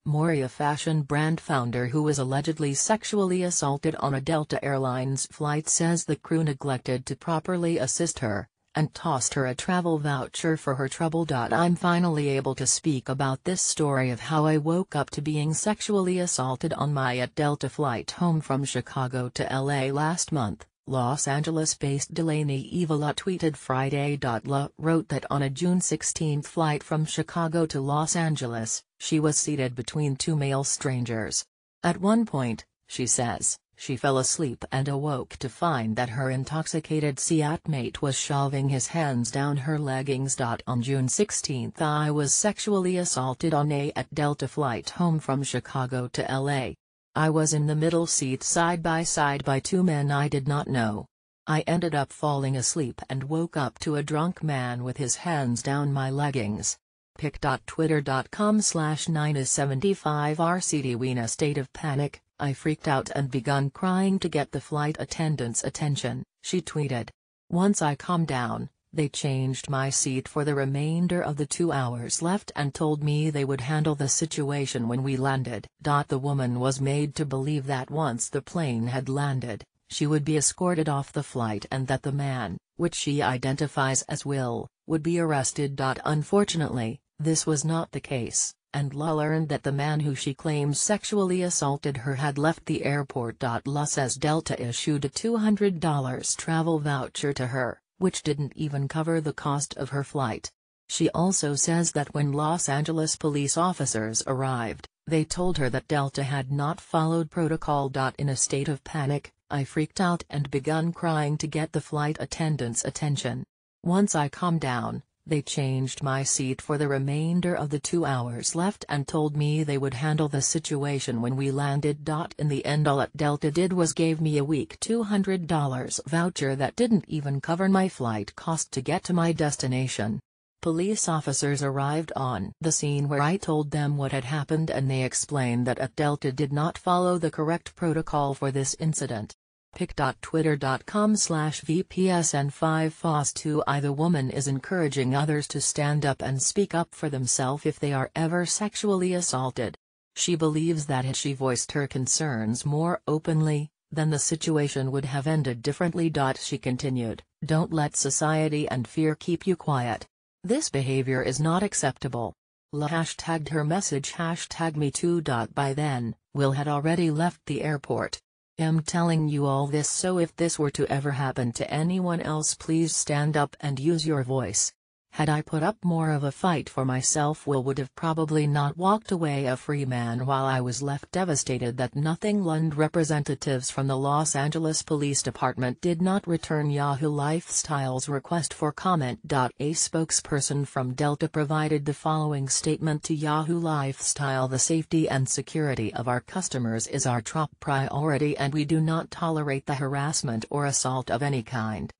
Moria fashion brand founder who was allegedly sexually assaulted on a Delta Airlines flight says the crew neglected to properly assist her, and tossed her a travel voucher for her trouble. I'm finally able to speak about this story of how I woke up to being sexually assaulted on my Delta flight home from Chicago to LA last month, Los Angeles-based Delaney Evala tweeted Friday. La wrote that on a June 16 flight from Chicago to Los Angeles, she was seated between two male strangers. At one point, she says, she fell asleep and awoke to find that her intoxicated seatmate was shoving his hands down her leggings. On June 16 I was sexually assaulted on a Delta flight home from Chicago to LA. I was in the middle seat side by side by two men I did not know. I ended up falling asleep and woke up to a drunk man with his hands down my leggings. pic.twitter.com/9is75rcd. In a state of panic, I freaked out and begun crying to get the flight attendant's attention, she tweeted. Once I calmed down, they changed my seat for the remainder of the 2 hours left and told me they would handle the situation when we landed. The woman was made to believe that once the plane had landed, she would be escorted off the flight and that the man, which she identifies as Will, would be arrested. Unfortunately, this was not the case, and La learned that the man who she claims sexually assaulted her had left the airport. La says Delta issued a $200 travel voucher to her, which didn't even cover the cost of her flight. She also says that when Los Angeles police officers arrived, they told her that Delta had not followed protocol. In a state of panic, I freaked out and begun crying to get the flight attendant's attention. Once I calmed down, they changed my seat for the remainder of the 2 hours left and told me they would handle the situation when we landed. In the end, all that Delta did was gave me a week $200 voucher that didn't even cover my flight cost to get to my destination. Police officers arrived on the scene where I told them what had happened, and they explained that Delta did not follow the correct protocol for this incident. pic.twitter.com/vpsn5fos2i. The woman is encouraging others to stand up and speak up for themselves if they are ever sexually assaulted. She believes that had she voiced her concerns more openly, then the situation would have ended differently. She continued, "Don't let society and fear keep you quiet. This behavior is not acceptable." La hashtagged her message #MeToo. By then, Will had already left the airport. "I'm telling you all this so if this were to ever happen to anyone else, please stand up and use your voice. Had I put up more of a fight for myself, Will would have probably not walked away a free man while I was left devastated that nothing." Lund representatives from the Los Angeles Police Department did not return Yahoo Lifestyle's request for comment. A spokesperson from Delta provided the following statement to Yahoo Lifestyle: "The safety and security of our customers is our top priority and we do not tolerate the harassment or assault of any kind."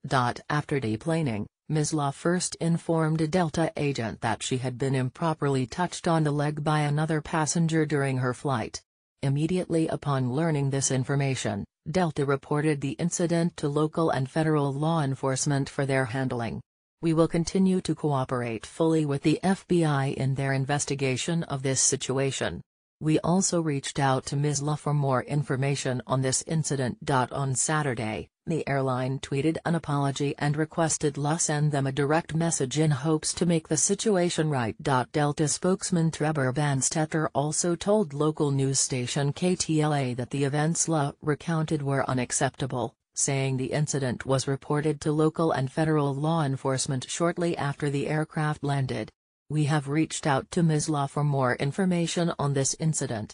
After deplaning, Ms. La first informed a Delta agent that she had been improperly touched on the leg by another passenger during her flight. Immediately upon learning this information, Delta reported the incident to local and federal law enforcement for their handling. "We will continue to cooperate fully with the FBI in their investigation of this situation." We also reached out to Ms. La for more information on this incident. On Saturday, the airline tweeted an apology and requested La send them a direct message in hopes to make the situation right. Delta spokesman Trebor Banstetter also told local news station KTLA that the events La recounted were unacceptable, saying the incident was reported to local and federal law enforcement shortly after the aircraft landed. "We have reached out to Ms. La for more information on this incident.